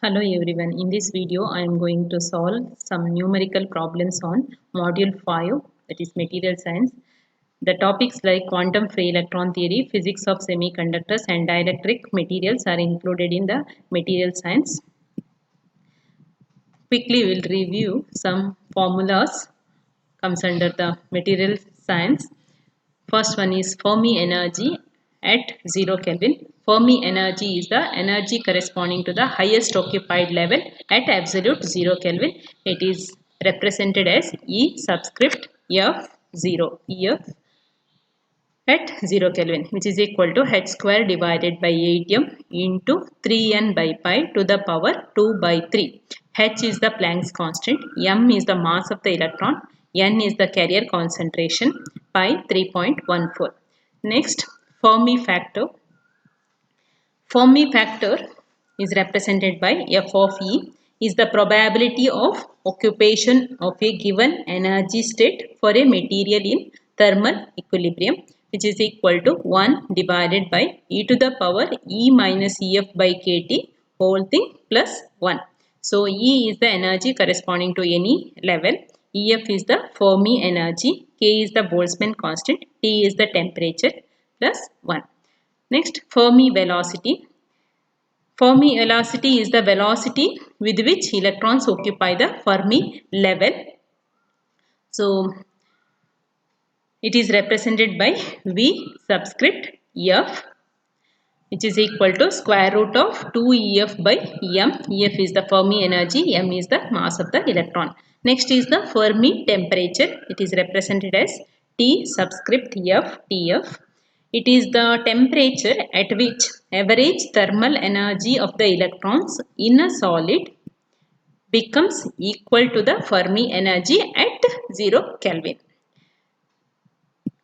Hello everyone. In this video, I am going to solve some numerical problems on Module 5, that is Material Science. The topics like quantum free electron theory, physics of semiconductors and dielectric materials are included in the Material Science. Quickly, we'll review some formulas comes under the Material Science. First one is Fermi energy at 0 Kelvin. Fermi energy is the energy corresponding to the highest occupied level at absolute 0 Kelvin. It is represented as E subscript F0, Ef at 0 Kelvin, which is equal to h square divided by 8m into 3n by pi to the power 2 by 3. H is the Planck's constant, m is the mass of the electron, n is the carrier concentration, pi 3.14. Next, Fermi factor. Fermi factor is represented by F of E is the probability of occupation of a given energy state for a material in thermal equilibrium, which is equal to 1 divided by e to the power E minus Ef by kT whole thing plus 1. So E is the energy corresponding to any level, Ef is the Fermi energy, K is the Boltzmann constant, T is the temperature plus 1. Next, Fermi velocity. Fermi velocity is the velocity with which electrons occupy the Fermi level. So, it is represented by V subscript F, which is equal to square root of 2Ef by m. Ef is the Fermi energy, m is the mass of the electron. Next is the Fermi temperature. It is represented as T subscript F, Tf. It is the temperature at which average thermal energy of the electrons in a solid becomes equal to the Fermi energy at 0 Kelvin.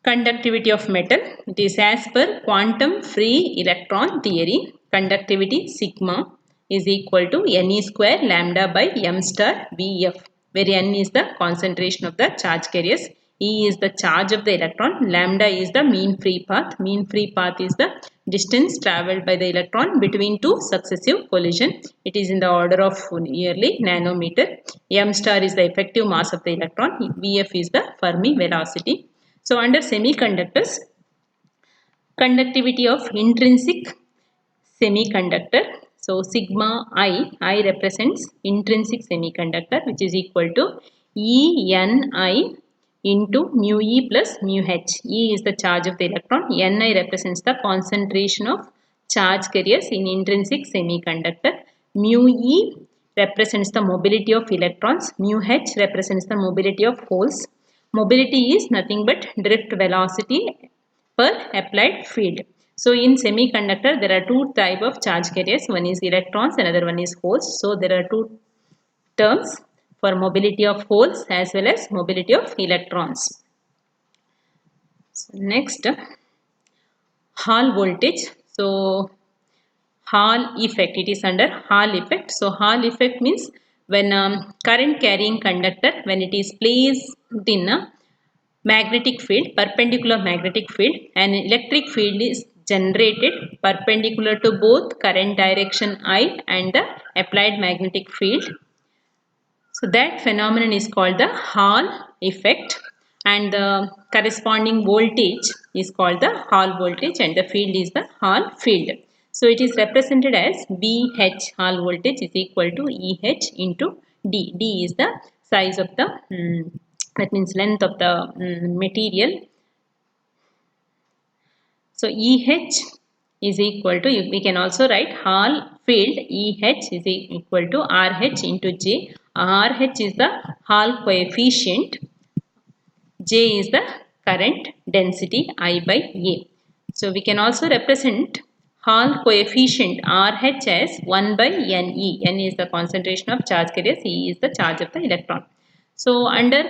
Conductivity of metal. It is as per quantum free electron theory. Conductivity sigma is equal to Ne square lambda by m star Vf, where n is the concentration of the charge carriers, E is the charge of the electron, lambda is the mean free path. Mean free path is the distance travelled by the electron between two successive collision. It is in the order of nearly nanometer. M star is the effective mass of the electron. Vf is the Fermi velocity. So, under semiconductors, conductivity of intrinsic semiconductor. So, sigma I represents intrinsic semiconductor, which is equal to ENI into mu E plus mu H. E is the charge of the electron. Ni represents the concentration of charge carriers in intrinsic semiconductor. Mu E represents the mobility of electrons. Mu H represents the mobility of holes. Mobility is nothing but drift velocity per applied field. So in semiconductor, there are two type of charge carriers. One is electrons, another one is holes. So there are two terms for mobility of holes as well as mobility of electrons. So next, Hall voltage. So Hall effect, it is under Hall effect. So Hall effect means when current carrying conductor, when it is placed in a magnetic field, perpendicular magnetic field, an electric field is generated perpendicular to both current direction I and the applied magnetic field. So that phenomenon is called the Hall effect, and the corresponding voltage is called the Hall voltage and the field is the Hall field. So it is represented as VH, Hall voltage is equal to EH into D. D is the size of the that means length of the material. So EH is equal to, we can also write Hall field EH is equal to RH into J. RH is the Hall coefficient, J is the current density I by A. So we can also represent Hall coefficient RH as 1 by Ne. N is the concentration of charge carriers, E is the charge of the electron. So under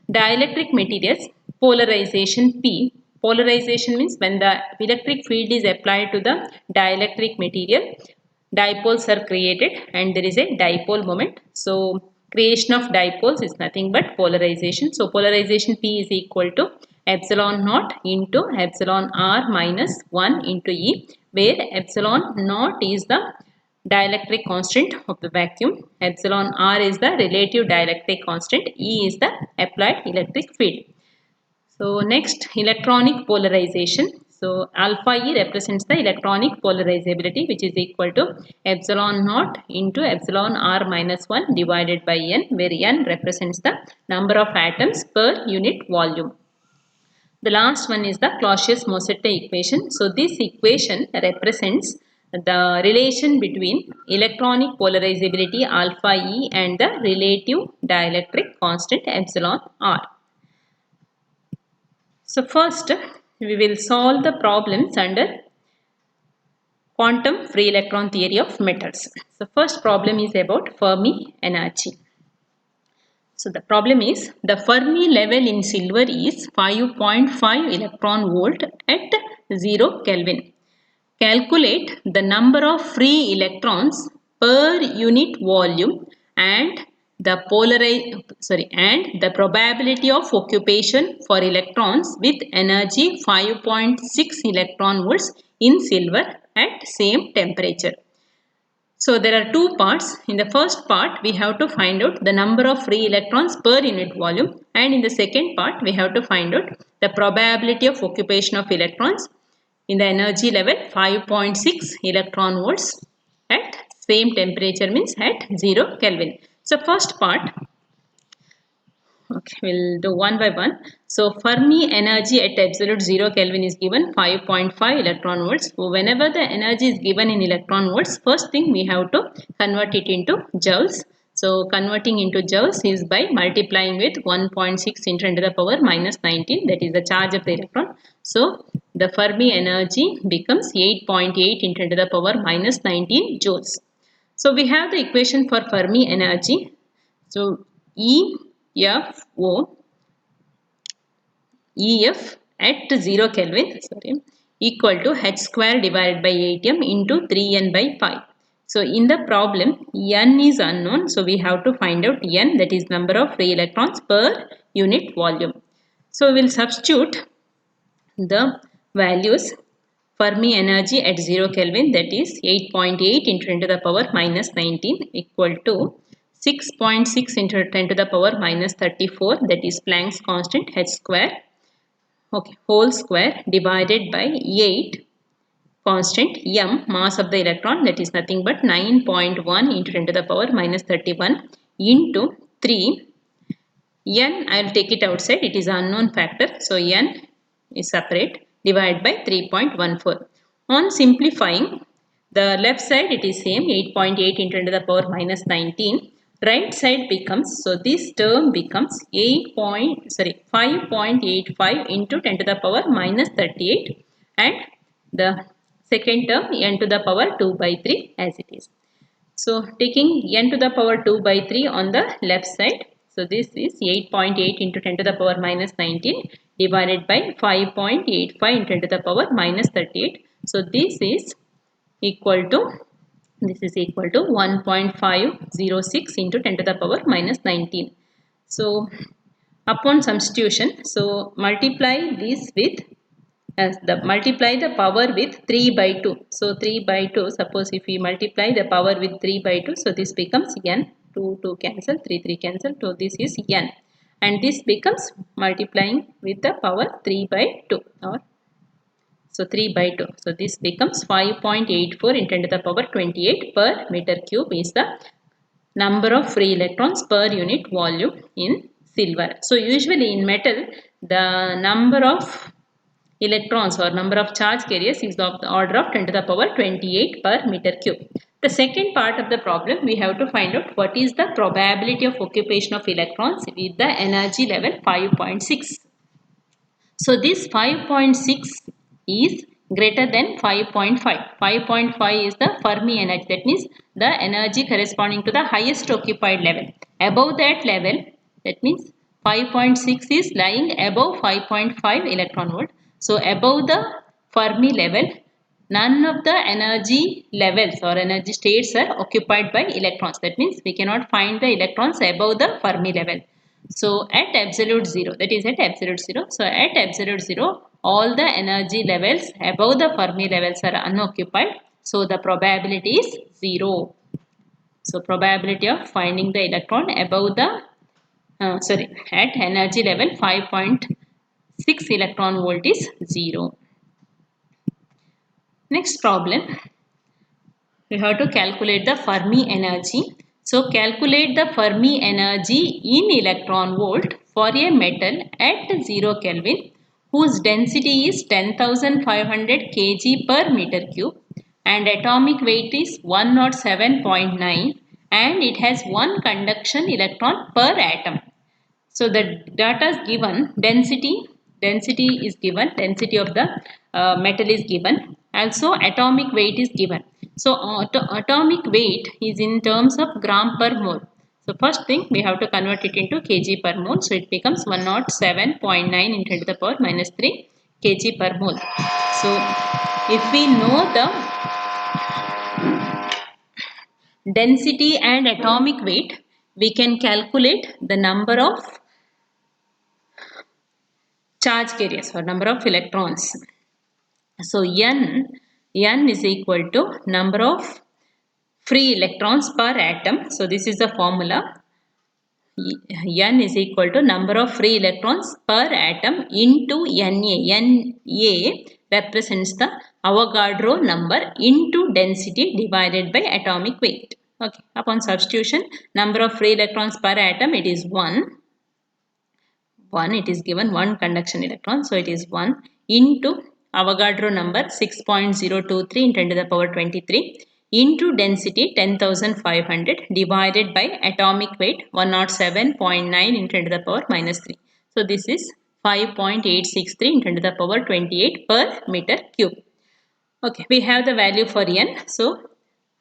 dielectric materials, polarization P. Polarization means when the electric field is applied to the dielectric material, dipoles are created and there is a dipole moment. So creation of dipoles is nothing but polarization. So polarization P is equal to epsilon naught into epsilon r minus 1 into E, where epsilon naught is the dielectric constant of the vacuum. Epsilon r is the relative dielectric constant. E is the applied electric field. So next, electronic polarization. So alpha E represents the electronic polarizability, which is equal to epsilon naught into epsilon r minus 1 divided by n, where n represents the number of atoms per unit volume. The last one is the Clausius-Mosette equation. So this equation represents the relation between electronic polarizability alpha E and the relative dielectric constant epsilon r. So first we will solve the problems under quantum free electron theory of metals. So first problem is about Fermi energy. So the problem is the Fermi level in silver is 5.5 electron volt at 0 Kelvin. Calculate the number of free electrons per unit volume and the probability of occupation for electrons with energy 5.6 electron volts in silver at same temperature. So there are two parts. In the first part, we have to find out the number of free electrons per unit volume, and in the second part, we have to find out the probability of occupation of electrons in the energy level 5.6 electron volts at same temperature, means at 0 Kelvin. So first part, okay, we'll do one by one. So Fermi energy at absolute 0 Kelvin is given 5.5 electron volts. So whenever the energy is given in electron volts, first thing we have to convert it into joules. So converting into joules is by multiplying with 1.6 into 10 to the power minus 19, that is the charge of the electron. So the Fermi energy becomes 8.8 into 10 to the power minus 19 joules. So we have the equation for Fermi energy. So EF at 0 Kelvin equal to h square divided by 8m into 3n by 5. So in the problem, n is unknown, so we have to find out n, that is number of free electrons per unit volume. So we will substitute the values. Fermi energy at 0 Kelvin, that is 8.8 into 10 to the power minus 19 equal to 6.6 into 10 to the power minus 34, that is Planck's constant h square, okay, whole square divided by 8 constant m, mass of the electron, that is nothing but 9.1 into 10 to the power minus 31 into 3. N, I will take it outside, it is unknown factor, so n is separate, divide by 3.14. On simplifying, the left side it is same, 8.8 into 10 to the power minus 19. Right side becomes, so this term becomes 5.85 into 10 to the power minus 38, and the second term n to the power 2 by 3 as it is. So taking n to the power 2 by 3 on the left side, so this is 8.8 into 10 to the power minus 19 divided by 5.85 into 10 to the power minus 38. So this is equal to 1.506 into 10 to the power minus 19. So upon substitution, so multiply this with multiply the power with 3 by 2. So 3 by 2, suppose if we multiply the power with 3 by 2, so this becomes n, 2 cancel, 3 cancel, so this is n, and this becomes multiplying with the power 3 by 2, or so 3 by 2. So this becomes 5.84 into 10 to the power 28 per meter cube is the number of free electrons per unit volume in silver. So usually in metal, the number of electrons or number of charge carriers is of the order of 10 to the power 28 per meter cube. The second part of the problem, we have to find out what is the probability of occupation of electrons with the energy level 5.6. So this 5.6 is greater than 5.5. 5.5 is the Fermi energy, that means the energy corresponding to the highest occupied level. Above that level, that means 5.6 is lying above 5.5 electron volt. So above the Fermi level, none of the energy levels or energy states are occupied by electrons. That means we cannot find the electrons above the Fermi level. So at absolute 0, that is at absolute 0. So at absolute 0, all the energy levels above the Fermi levels are unoccupied. So the probability is 0. So probability of finding the electron above the at energy level 5.6 electron volt is 0. Next problem, we have to calculate the Fermi energy. So calculate the Fermi energy in electron volt for a metal at 0 Kelvin whose density is 10,500 kg per meter cube and atomic weight is 107.9 and it has one conduction electron per atom. So the data is given, density is given, density of the metal is given, also atomic weight is given. So atomic weight is in terms of gram per mole. So first thing we have to convert it into kg per mole. So it becomes 107.9 into 10 to the power minus 3 kg per mole. So if we know the density and atomic weight, we can calculate the number of charge carriers or number of electrons. So n is equal to number of free electrons per atom. So this is the formula. N is equal to number of free electrons per atom into Na. Na represents the Avogadro number into density divided by atomic weight. Okay. Upon substitution, number of free electrons per atom, it is 1. It is given 1 conduction electron. So it is 1 into Avogadro number 6.023 into 10 to the power 23 into density 10,500 divided by atomic weight 107.9 into 10 to the power minus 3. So this is 5.863 into 10 to the power 28 per meter cube. Okay, we have the value for n. So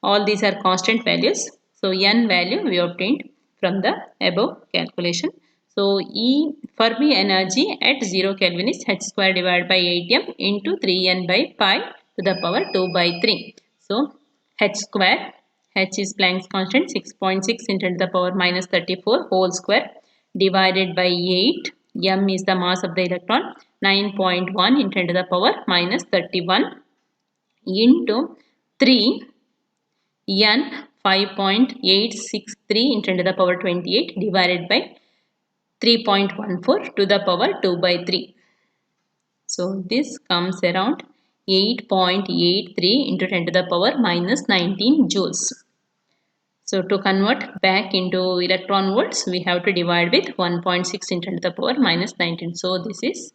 all these are constant values. So n value we obtained from the above calculation. So E Fermi energy at 0 Kelvin is h square divided by 8m into 3n by pi to the power 2 by 3. So h square, h is Planck's constant 6.6 into the power minus 34 whole square divided by 8. M is the mass of the electron 9.1 into the power minus 31 into 3 n 5.863 into 10 to the power 28 divided by 3.14 to the power 2 by 3. So this comes around 8.83 into 10 to the power minus 19 joules. So to convert back into electron volts, we have to divide with 1.6 into 10 to the power minus 19. So this is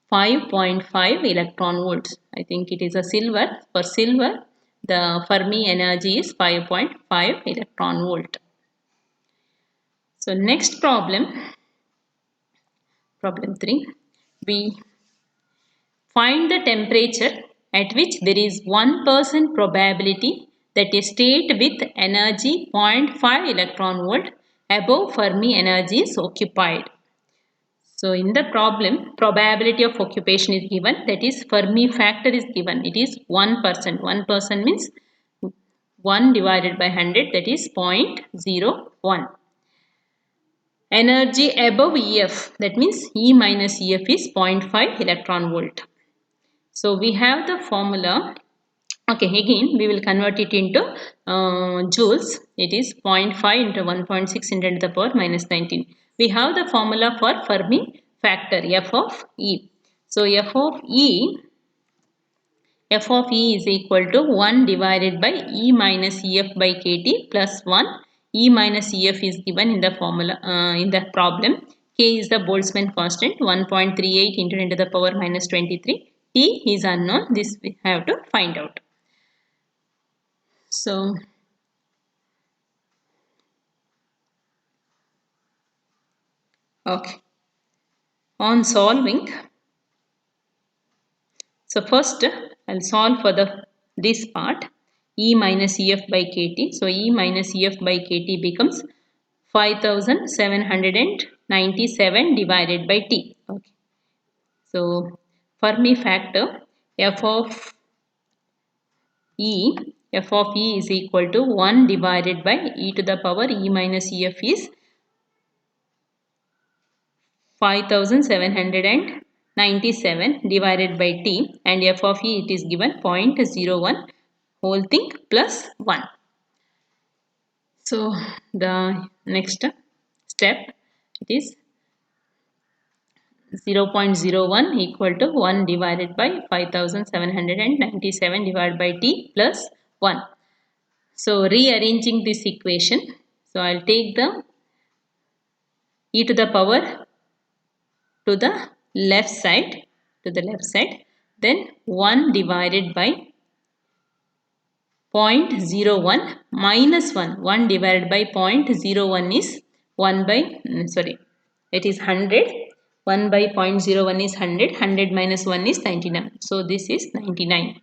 5.5 electron volts. I think it is a silver. For silver, the Fermi energy is 5.5 electron volt. So next problem 3. We find the temperature at which there is 1% probability that a state with energy 0.5 electron volt above Fermi energy is occupied. So in the problem, probability of occupation is given, that is Fermi factor is given. It is 1%. 1% means 1 divided by 100, that is 0.01. Energy above EF, that means E minus EF is 0.5 electron volt. So we have the formula. Okay, again we will convert it into joules. It is 0.5 into 1.6 into 10 to the power minus 19. We have the formula for Fermi factor F of E. So F of E is equal to 1 divided by E minus EF by KT plus 1. E minus EF is given in the formula in the problem. K is the Boltzmann constant 1.38 into 10 to the power minus 23. T is unknown. This we have to find out. So okay, on solving, so first I'll solve for this part E minus EF by KT. So E minus EF by KT becomes 5797 divided by T. Okay. So Fermi factor F of E is equal to 1 divided by e to the power E minus EF is 5797 divided by T, and F of E it is given 0.01 whole thing plus 1. So the next step, it is 0.01 equal to 1 divided by 5797 divided by t plus 1. So rearranging this equation, so I'll take the e to the power to the left side, then 1 divided by 0.01 minus 1. 1 divided by 0.01 is 1 by, it is 100. 1 by 0.01 is 100. 100 minus 1 is 99. So this is 99.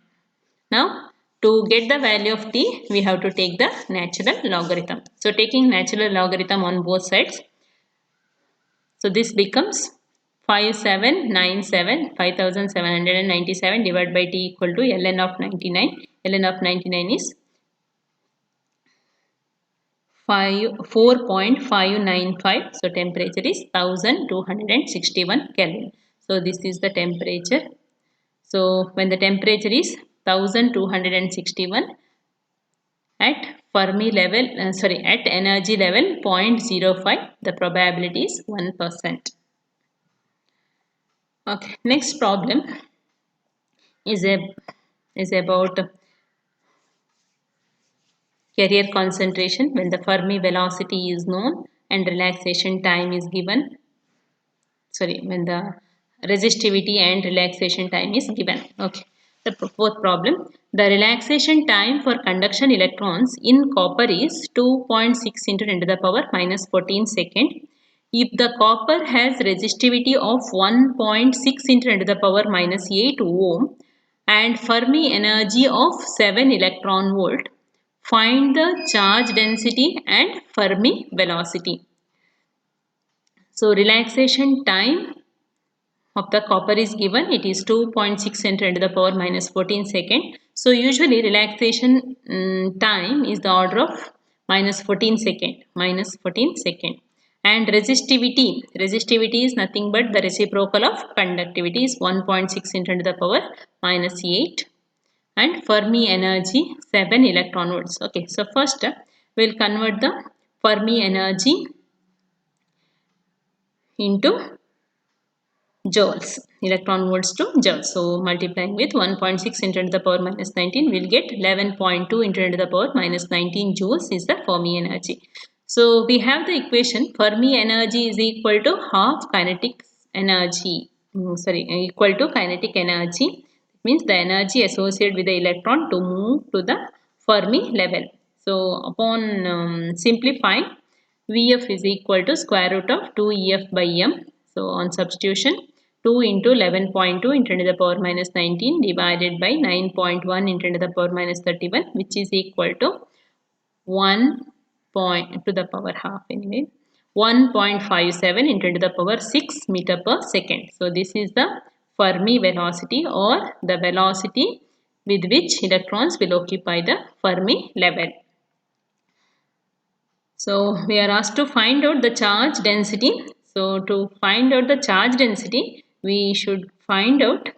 Now to get the value of t, we have to take the natural logarithm. So taking natural logarithm on both sides, so this becomes 5797 divided by t equal to ln of 99. ln of 99 is 4.595. So temperature is 1261 Kelvin. So this is the temperature. So when the temperature is 1261 at Fermi level, at energy level 0.05, the probability is 1%. Okay, next problem is about carrier concentration when the Fermi velocity is known and relaxation time is given. When the resistivity and relaxation time is given. Okay. The fourth problem, the relaxation time for conduction electrons in copper is 2.6 into 10 to the power minus 14 second. If the copper has resistivity of 1.6 into 10 to the power minus 8 ohm and Fermi energy of 7 electron volt, find the charge density and Fermi velocity. So relaxation time of the copper is given. It is 2.6 into 10 to the power minus 14 second. So usually relaxation time is the order of minus 14 second. And resistivity is nothing but the reciprocal of conductivity is 1.6 into 10 to the power minus 8. And Fermi energy 7 electron volts. Okay, so first we'll convert the Fermi energy into joules, electron volts to joules. So multiplying with 1.6 into 10 to the power minus 19, we'll get 11.2 into 10 to the power minus 19 joules is the Fermi energy. So we have the equation Fermi energy is equal to half kinetic energy. Equal to kinetic energy. It means the energy associated with the electron to move to the Fermi level. So upon simplifying, Vf is equal to square root of 2Ef by m. So on substitution, 2 into 11.2 into 10 to the power minus 19 divided by 9.1 into 10 to the power minus 31, which is equal to 1 point to the power half anyway. 1.57 into 10 to the power 6 meter per second. So this is the Fermi velocity or the velocity with which electrons will occupy the Fermi level. So we are asked to find out the charge density. So to find out the charge density, we should find out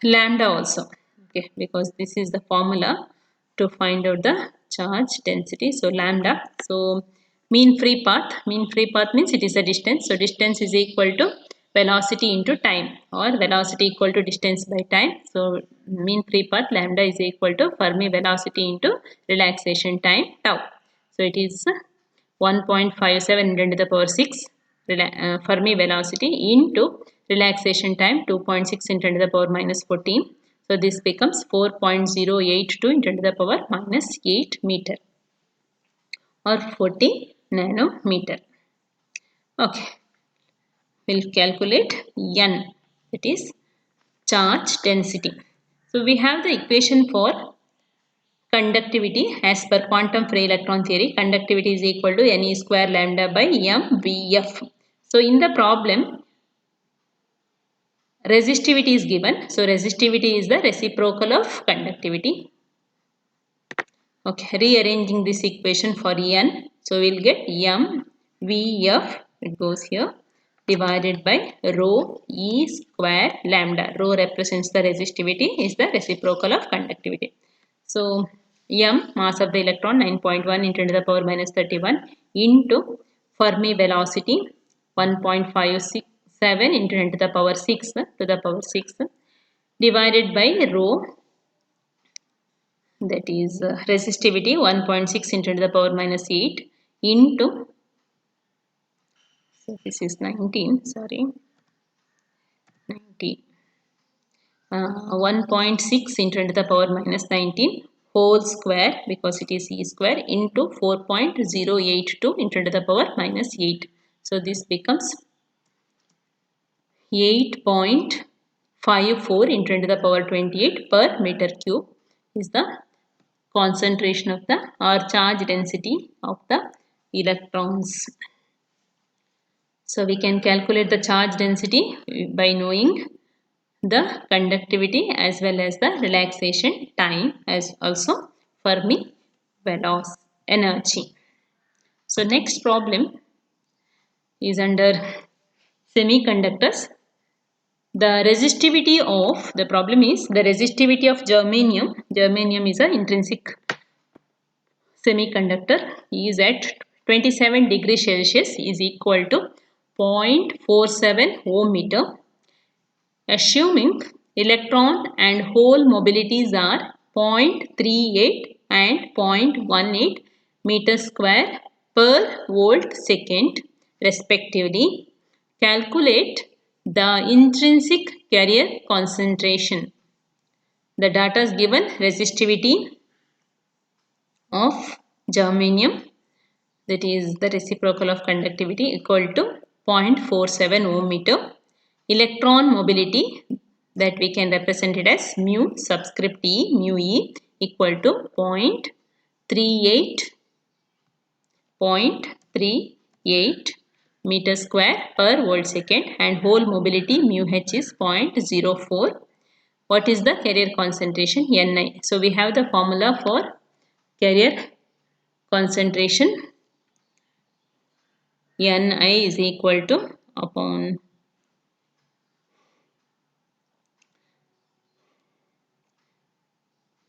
lambda also. Okay, because this is the formula to find out the charge density. So lambda. So mean free path means it is a distance. So distance is equal to velocity into time or velocity equal to distance by time. So mean free path lambda is equal to Fermi velocity into relaxation time tau. So it is 1.57 into 10 to the power 6 Fermi velocity into relaxation time 2.6 into 10 to the power minus 14. So this becomes 4.082 into 10 to the power minus 8 meter or 40 nanometer. Okay, we'll calculate N, that is charge density. So we have the equation for conductivity as per quantum free electron theory. Conductivity is equal to Ne square lambda by mVf. So in the problem, resistivity is given. So resistivity is the reciprocal of conductivity. Okay, rearranging this equation for N. So we'll get mVf, it goes here, divided by rho E square lambda. Rho represents the resistivity, is the reciprocal of conductivity. So m, mass of the electron 9.1 into 10 to the power minus 31 into Fermi velocity 1.567 into 10 to the power 6 divided by rho, that is resistivity 1.6 into 10 to the power minus 8 into, so this is 19, sorry, 90, 1.6 into 10 to the power minus 19 whole square, because it is e square, into 4.082 into 10 to the power minus 8. So this becomes 8.54 into 10 to the power 28 per meter cube is the concentration of the or charge density of the electrons. So we can calculate the charge density by knowing the conductivity as well as the relaxation time, as also Fermi velocity energy. So next problem is under semiconductors. The problem is the resistivity of germanium. Germanium is an intrinsic semiconductor, is at 27 degrees Celsius is equal to 0.47 ohm meter. Assuming electron and hole mobilities are 0.38 and 0.18 meter square per volt second respectively, calculate the intrinsic carrier concentration. The data is given: resistivity of germanium, that is the reciprocal of conductivity, equal to 0.47 ohm meter. Electron mobility, that we can represent it as mu subscript E, mu E, equal to 0.38 meter square per volt second, and hole mobility mu H is 0.04. What is the carrier concentration? Ni. So we have the formula for carrier concentration. Ni is equal to upon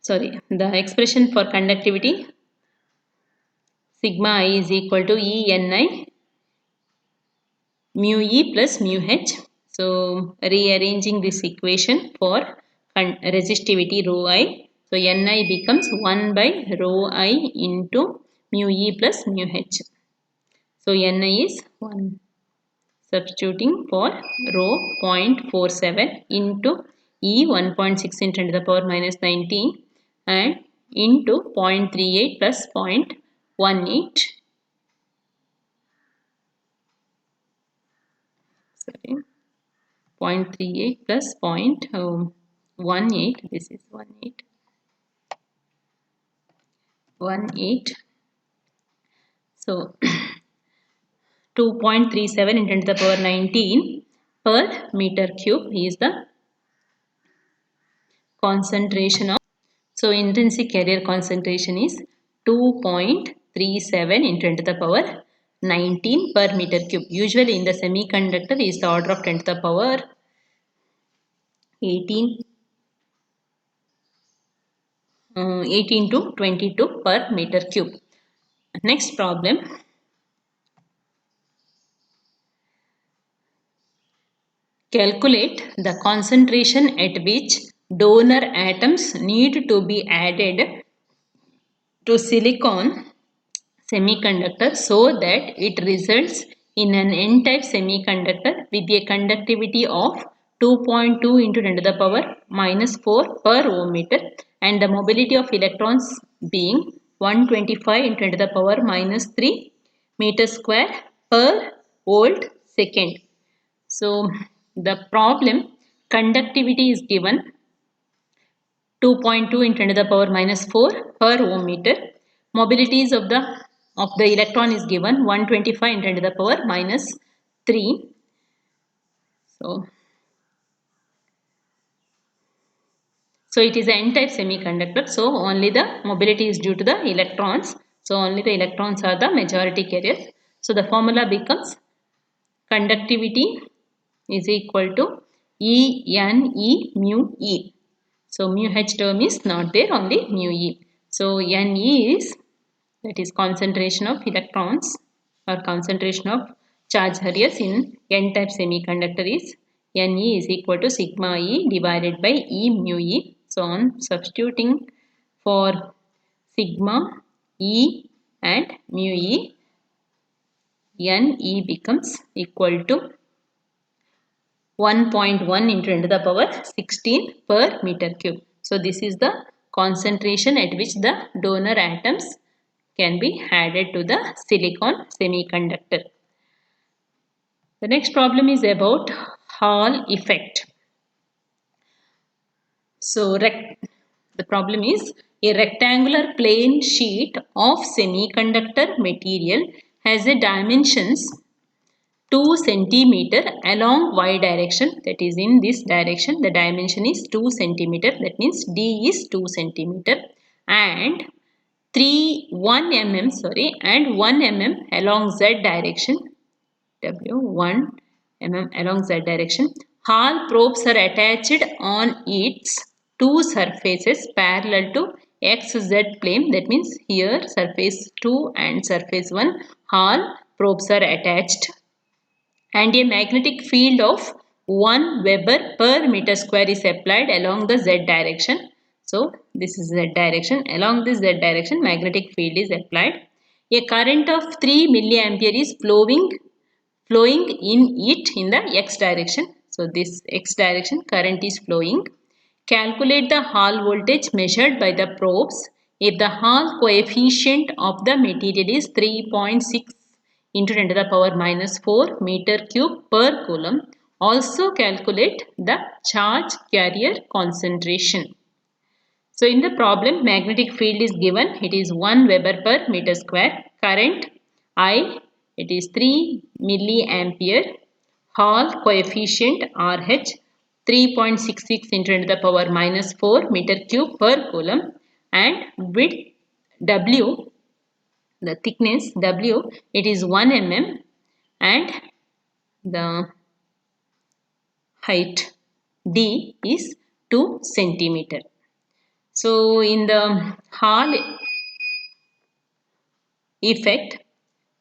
the expression for conductivity, sigma I is equal to ENI mu E plus mu H. So rearranging this equation for resistivity rho I, so Ni becomes 1 by rho I into mu E plus mu H. So Ni is 1. Substituting for rho 0.47 into E 1.6 into 10 to the power minus 19 and into 0.38 plus 0.18. Sorry, 0.38 plus 0.18. This is 18. So 2.37 into 10 to the power 19 per meter cube is the concentration of. So intrinsic carrier concentration is 2.37 into 10 to the power 19 per meter cube. Usually in the semiconductor is the order of 10 to the power 18 to 22 per meter cube. Next problem. Calculate the concentration at which donor atoms need to be added to silicon semiconductor so that it results in an n-type semiconductor with a conductivity of 2.2 into 10 to the power minus 4 per ohm meter, and the mobility of electrons being 125 into 10 to the power minus 3 meter square per volt second. So the problem, conductivity is given 2.2 into 10 to the power minus 4 per ohm meter. Mobilities of the electron is given 125 into 10 to the power minus 3. So it is an n-type semiconductor. So only the mobility is due to the electrons. So only the electrons are the majority carriers. So the formula becomes conductivity is equal to E mu E. So mu H term is not there, only mu E. So Ne is, that is concentration of electrons or concentration of charge carriers in n-type semiconductor is Ne is equal to sigma E divided by E mu E. So on substituting for sigma E and mu E, Ne becomes equal to 1.1 into 10 to the power 16 per meter cube. So this is the concentration at which the donor atoms can be added to the silicon semiconductor. The next problem is about Hall effect. So the problem is a rectangular plane sheet of semiconductor material has a dimensions 2 centimeter along y direction, that is in this direction the dimension is 2 centimeter, that means D is 2 centimeter, and 1 mm along z direction, W 1 mm along z direction. Hall probes are attached on its two surfaces parallel to xz plane, that means here surface 2 and surface 1 Hall probes are attached, and a magnetic field of 1 Weber per meter square is applied along the z direction. So this is z direction. Along this z direction magnetic field is applied. A current of 3 milliampere is flowing in it in the x direction. So this x direction current is flowing. Calculate the Hall voltage measured by the probes if the Hall coefficient of the material is 3.6 into 10 to the power minus 4 meter cube per coulomb. Also calculate the charge carrier concentration. So in the problem, magnetic field is given. It is 1 Weber per meter square. Current I, it is 3 milliampere. Hall coefficient RH 3.66 into 10 to the power minus 4 meter cube per coulomb, and width W, the thickness W, it is 1 mm, and the height D is 2 centimeter. So in the Hall effect,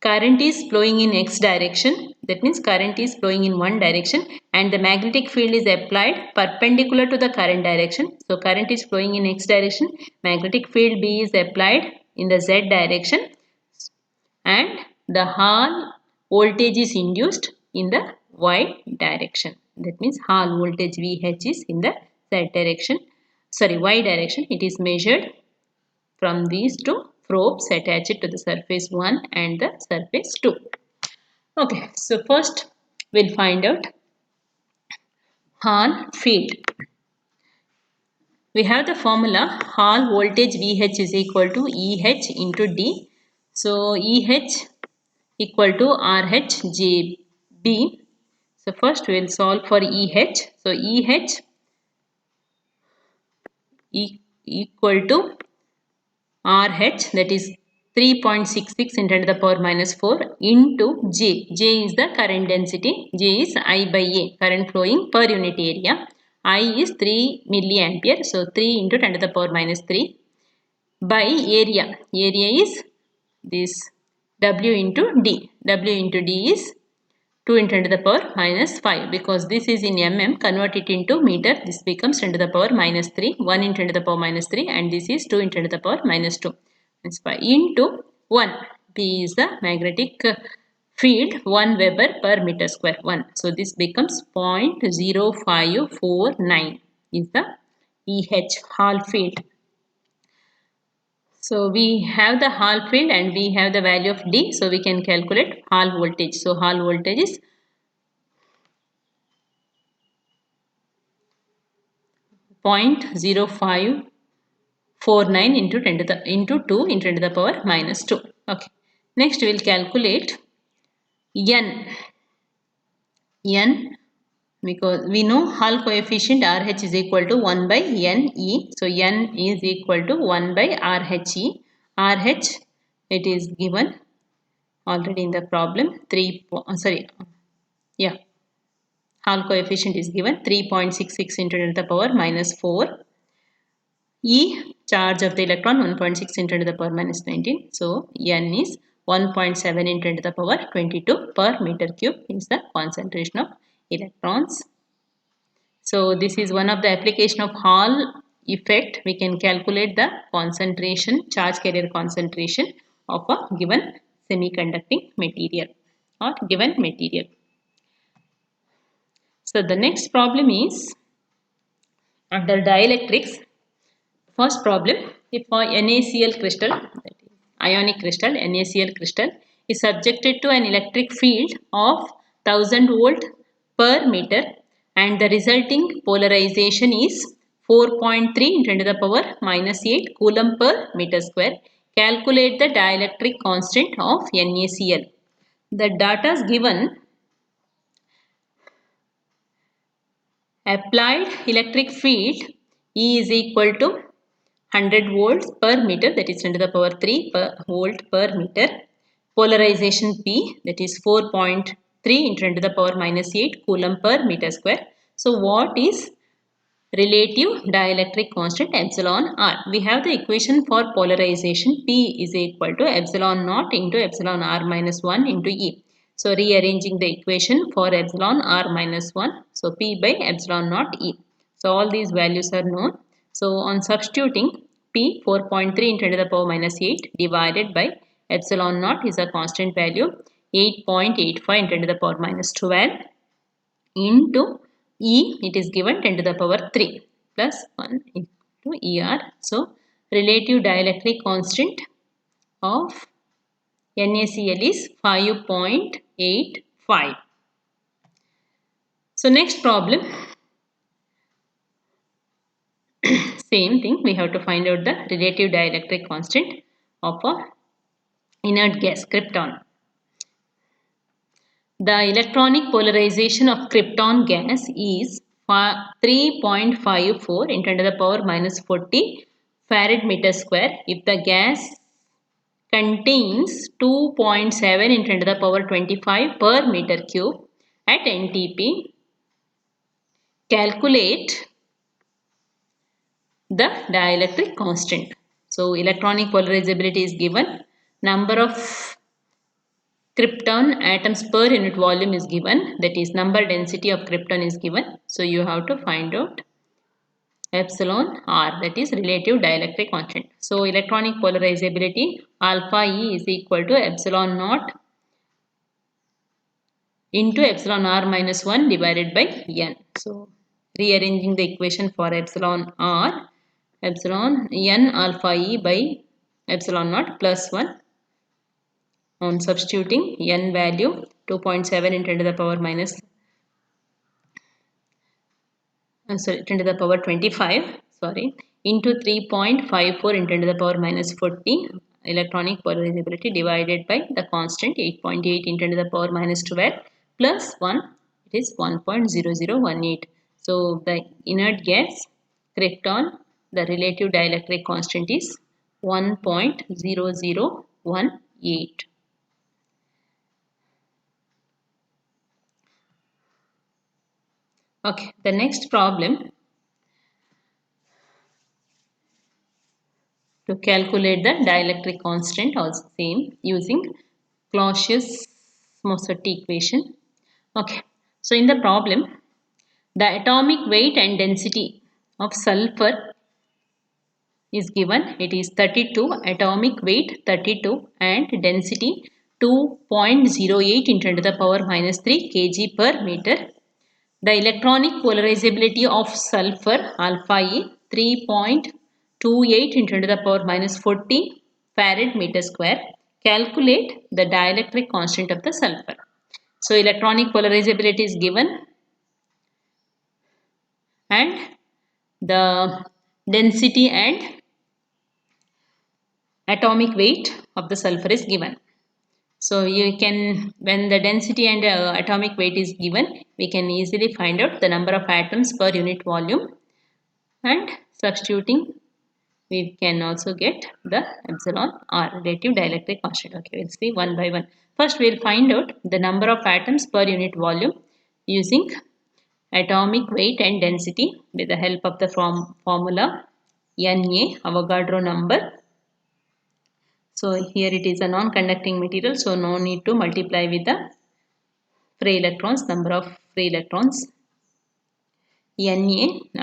current is flowing in x direction, that means current is flowing in one direction, and the magnetic field is applied perpendicular to the current direction. So current is flowing in x direction, magnetic field B is applied in the z direction, and the Hall voltage is induced in the y direction. That means Hall voltage VH is in the z direction, sorry, y direction. It is measured from these two probes attached to the surface 1 and the surface 2. Okay, so first we'll find out Hall field. We have the formula Hall voltage VH is equal to EH into D. So EH equal to RHJB. So first we will solve for EH. So EH equal to RH, that is 3.66 into 10 to the power minus 4 into J. J is the current density. J is I by A, current flowing per unit area. I is 3 milliampere. So 3 into 10 to the power minus 3 by area. Area is this W into D. W into D is 2 into 10 to the power minus 5, because this is in mm, convert it into meter, this becomes 10 to the power minus 3, 1 into 10 to the power minus 3, and this is 2 into 10 to the power minus 2. That's 5 into 1. P is the magnetic field, 1 Weber per meter square, 1. So this becomes 0.0549 is the EH Hall field. So we have the Hall field and we have the value of D. So we can calculate Hall voltage. So Hall voltage is 0.0549 into 2 into 10 to the power minus 2. Okay. Next we will calculate N. N, because we know Hall coefficient RH is equal to 1 by NE. So N is equal to 1 by RHE. RH, it is given already in the problem, Yeah, Hall coefficient is given 3.66 into 10 to the power minus 4. E, charge of the electron 1.6 into 10 to the power minus 19. So N is 1.7 into 10 to the power 22 per meter cube is the concentration of electrons. So this is one of the application of Hall effect. We can calculate the concentration, charge carrier concentration of a given semiconducting material or given material. So the next problem is under dielectrics. First problem, if a NaCl crystal, that is ionic crystal, NaCl crystal is subjected to an electric field of 1000 volt per meter and the resulting polarization is 4.3 into 10 to the power minus 8 coulomb per meter square. Calculate the dielectric constant of NaCl. The data given. Applied electric field E is equal to 100 volts per meter, that is 10 to the power 3 per volt per meter. Polarization P, that is 4.3 into 10 to the power minus 8 coulomb per meter square. So what is relative dielectric constant epsilon r? We have the equation for polarization P is equal to epsilon naught into epsilon r minus 1 into E. So rearranging the equation for epsilon r minus 1. So P by epsilon naught E. So all these values are known. So on substituting P 4.3 into 10 to the power minus 8 divided by epsilon naught is a constant value 8.85 into 10 to the power minus 12 into E, it is given 10 to the power 3 plus 1 into ER. So relative dielectric constant of NaCl is 5.85. So next problem, same thing, we have to find out the relative dielectric constant of a inert gas, krypton. The electronic polarization of krypton gas is 3.54 into 10 to the power minus 40 farad meter square if the gas contains 2.7 into 10 to the power 25 per meter cube at NTP. Calculate the dielectric constant. So electronic polarizability is given, number of krypton atoms per unit volume is given, that is number density of krypton is given. So you have to find out epsilon r, that is relative dielectric constant. So electronic polarizability alpha E is equal to epsilon naught into epsilon r minus 1 divided by n. So rearranging the equation for epsilon r, epsilon n alpha E by epsilon naught plus 1. On substituting n value 2.7 into 10 to the power minus 10 to the power 25 into 3.54 into 10 to the power minus 40 electronic polarizability divided by the constant 8.8 into 10 to the power minus 12 plus 1, it is 1.0018. So the inert gas krypton, the relative dielectric constant is 1.0018. Okay, the next problem, to calculate the dielectric constant also same using Clausius-Mosotty equation. Okay, so in the problem, the atomic weight and density of sulfur is given. It is 32, atomic weight 32 and density 2.08 into 10 to the power minus 3 kg per meter. The electronic polarizability of sulfur alpha E 3.28 into 10 to the power minus 40 farad meter square. Calculate the dielectric constant of the sulfur. So electronic polarizability is given and the density and atomic weight of the sulfur is given. So you can, when the density and atomic weight is given, we can easily find out the number of atoms per unit volume and substituting we can also get the epsilon r, relative dielectric constant. Okay, we'll see one by one. First, we'll find out the number of atoms per unit volume using atomic weight and density with the help of the formula Na, Avogadro number. So here it is a non-conducting material, so no need to multiply with the free electrons, number of free electrons. Na,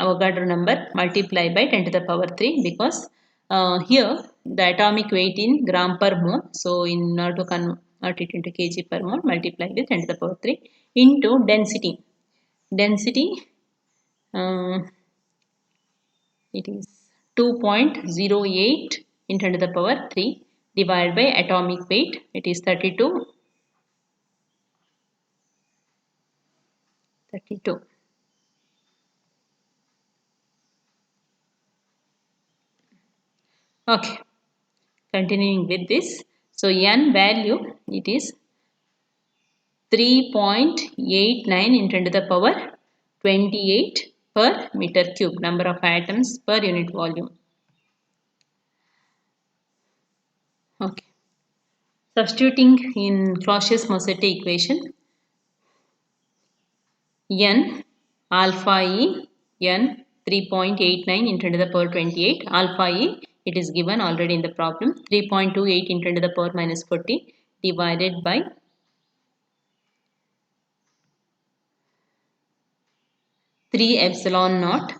Avogadro number, multiply by 10 to the power 3, because here the atomic weight in gram per mole. So in order to convert it into kg per mole, multiply with 10 to the power 3 into density. Density, it is 2.08 in 10 to the power 3 divided by atomic weight. It is 32. Okay, continuing with this. So n value, it is 3.89 in 10 to the power 28 per meter cube, number of atoms per unit volume. Okay, substituting in Clausius-Mossetti equation, n alpha e, n 3.89 in 10 to the power 28, alpha e, it is given already in the problem, 3.28 in 10 to the power minus 40 divided by 3 epsilon naught,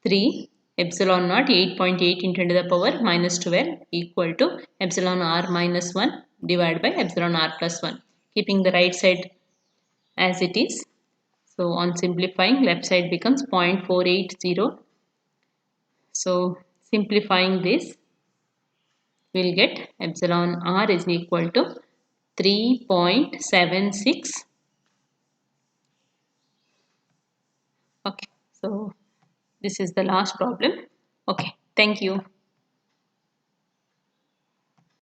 8.8 in 10 to the power minus 12 equal to epsilon r minus 1 divided by epsilon r plus 1. Keeping the right side as it is. So on simplifying, left side becomes 0.480. So simplifying this, we'll get epsilon r is equal to 3.76. Okay, so this is the last problem. Okay, thank you.